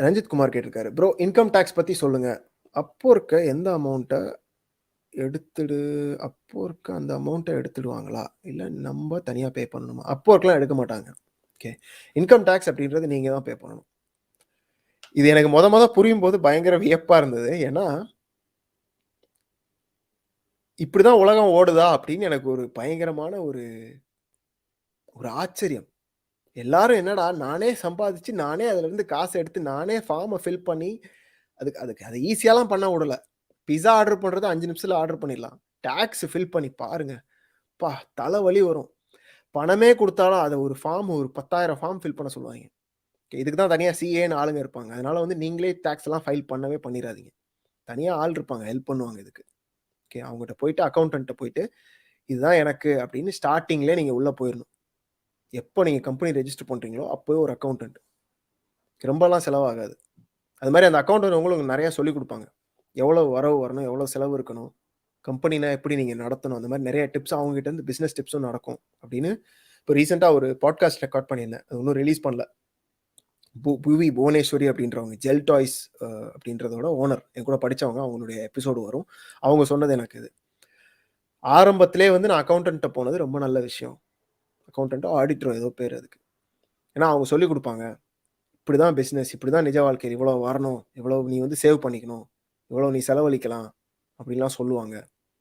ரஞ்சித் குமார் கேட்டிருக்காரு. Bro income tax பத்தி சொல்லுங்க. அப்போர்க்க எந்த அமௌண்ட்ட எடுத்துடு அப்போர்க்க அந்த அமௌண்ட்ட எடுத்துடுவாங்களா? இல்ல நம்ப தனியா பே பண்ணணுமா? அப்போர்க்லாம் எடுக்க மாட்டாங்க. ஓகே. இன்கம் டாக்ஸ் அப்படின்றது நீங்க தான் பே பண்ணணும். இது எனக்கு மொத புரியும்போது பயங்கர வியப்பா இருந்தது. ஏன்னா, இப்படிதான் உலகம் ஓடுதா? அப்படின்னு எனக்கு ஒரு பயங்கரமான ஒரு ஒரு ஆச்சரியம். எல்லாரும் என்னடா நானே சம்பாதிச்சு, நானே அதுலருந்து காச எடுத்து, நானே ஃபார்ம ஃபில் பண்ணி, அதுக்கு அதுக்கு அத ஈஸியாலாம் பண்ண வுடல. பிஸா ஆர்டர் பண்றது 5 நிமிஷத்துல ஆர்டர் பண்ணிடலாம். டாக்ஸ் ஃபில் பண்ணி பாருங்க. அப்பா! தலைவலி வரும். பணமே குடுத்தாலும் அத ஒரு ஃபார்ம் ஒரு 10,000 ஃபார்ம் ஃபில் பண்ண சொல்லுவாய்ங்க. இதுக்கு தான் தனியா சிஏன்னு ஆளுங்க இருப்பாங்க. அதனால வந்து நீங்களே டாக்ஸ்லாம் ஃபைல் பண்ணவே பண்ணிறாதீங்க. தனியா ஆள் இருப்பாங்க. ஹெல்ப் பண்ணுவாங்க இதுக்கு. ஓகே. அவங்கட்ட போயிட்டு அக்கவுண்டன்ட்ட போயிட்டு, இதுதான் எனக்கு அப்படின்னு ஸ்டார்ட்டிங்லயே நீங்க உள்ள போயிரணும். எப்போ நீங்க கம்பெனி ரெஜிஸ்டர் பண்றீங்களோ, அப்பவே ஒரு அக்கவுண்டன்ட். ரொம்பலாம் செலவாகாது. அது மாரி அந்த அக்கவுண்டன்ட் உங்களுக்கு நெறைய சொல்லிக் குடுப்பாங்க. எவ்வளவு வரவு வரணும்? எவ்வளவு செலவு இருக்கணும்? கம்பெனினா எப்படி நீங்க நடத்தணும்? அந்த மாரி நெறைய டிப்ஸ் அவங்க கிட்ட இருந்து பிசினஸ் டிப்ஸும் நடக்கும். அப்படின்னு இப்ப ரீசென்ட்டா ஒரு பாட்காஸ்ட் ரெக்கார்ட் பண்ணியிருந்தேன். அது இன்னும் ரிலீஸ் பண்ணல. புவி புவனேஸ்வரி அப்படின்றவங்க ஜெல் டாய்ஸ் அப்படின்றதோட ஓனர். என் கூட படிச்சவங்க. அவங்களுடைய எபிசோடு வரும். அவங்க சொன்னது எனக்கு இது. ஆரம்பத்திலேயே வந்து நான் அக்கவுண்டன்ட்ட போனது ரொம்ப நல்ல விஷயம். அக்கவுண்டன்ட்டோ, ஆடிட்டரோ ஏதோ பேரு அதுக்கு. ஏன்னா அவங்க சொல்லிக் குடுப்பாங்க. இப்படிதான் பிசினஸ், இப்படிதான் நிஜ வாழ்க்கை. இவ்வளவு வரணும், இவ்வளவு நீ வந்து சேவ் பண்ணிக்கணும், இவ்வளவு நீ செலவழிக்கலாம் அப்படின்லாம் சொல்லுவாங்க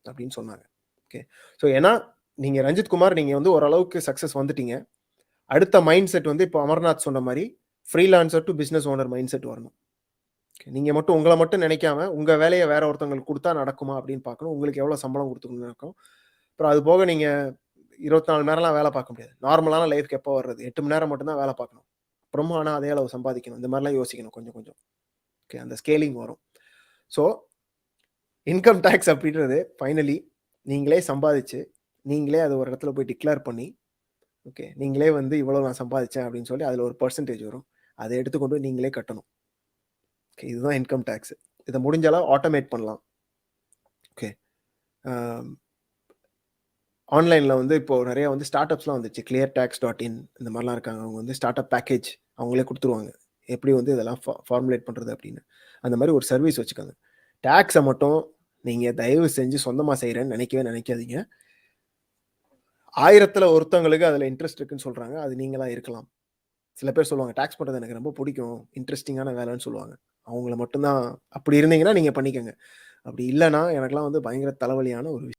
அப்படின்னு சொன்னாங்க. ஓகே. ஸோ ஏன்னா நீங்க ரஞ்சித் குமார் நீங்க வந்து ஓரளவுக்கு சக்சஸ் வந்துட்டீங்க. அடுத்த மைண்ட் செட் வந்து இப்போ அமர்நாத் சொன்ன மாரி freelancer to business owner mindset வரணும். நீங்க மட்டும் உங்கள மட்டும் நினைக்காம, உங்க வேலைய வேற ஒருத்தவங்களுக்கு குடுத்தா நடக்குமா அப்படின்னு பார்க்கணும். உங்களுக்கு எவ்வளவு சம்பளம் குடுத்துக்கணும்னு இருக்கும். அப்புறம் அது போக நீங்க 24 மணி நேரம்லாம் வேலை பார்க்க முடியாது. நார்மலான லைஃப்க்கு எப்போ வர்றது? 8 மணி நேரம் மட்டும் தான் வேலை பார்க்கணும். அப்புறமும் ஆனா அதே அளவு சம்பாதிக்கணும். இந்த மாரிலாம் யோசிக்கணும் கொஞ்சம் கொஞ்சம். ஓகே. அந்த ஸ்கேலிங் வரும். ஸோ இன்கம் டாக்ஸ் அப்படின்றது ஃபைனலி நீங்களே சம்பாதிச்சு, நீங்களே அத ஒரு இடத்துல போய் டிக்ளேர் பண்ணி, ஓகே. நீங்களே வந்து இவ்வளவு நான் சம்பாதிச்சேன் அப்படின்னு சொல்லி அதுல ஒரு பெர்சன்டேஜ் வரும். அத எடுத்துக்கொண்டு நீங்களே கட்டணும். ஓகே. இதுதான் இன்கம் டாக்ஸ். இத முடிஞ்ச அளவு ஆட்டோமேட் பண்ணலாம். ஓகே. ஆன்லைன்ல வந்து இப்போ நெறைய வந்து ஸ்டார்ட் அப்ஸ்லாம் வந்துருச்சு. cleartax.in இந்த மாரிலாம் இருக்காங்க. அவங்க வந்து ஸ்டார்ட் அப் பேக்கேஜ் அவங்களே குடுத்துருவாங்க. எப்படி வந்து இதெல்லாம் ஃபார்முலேட் பண்றது அப்படின்னு. அந்த மாரி ஒரு சர்வீஸ் வச்சுக்கோங்க. டாக்ஸ மட்டும் நீங்க தயவு செஞ்சு சொந்தமா செய்றேன்னு நினைக்கவே நினைக்காதீங்க. 1000த்துல ஒருத்தவங்களுக்கு அதுல இன்ட்ரெஸ்ட் இருக்குன்னு சொல்றாங்க. அது நீங்களா இருக்கலாம். சில பேர் சொல்லுவாங்க, டாக்ஸ் பண்றது எனக்கு ரொம்ப புடிக்கும். இன்ட்ரஸ்டிங்கான வேலைன்னு சொல்லுவாங்க. அவங்கள மட்டும் தான் அப்படி இருந்தீங்கன்னா நீங்க பண்ணிக்கங்க. அப்படி இல்லன்னா எனக்கெல்லாம் வந்து பயங்கர தலைவலியான ஒரு விஷயம்.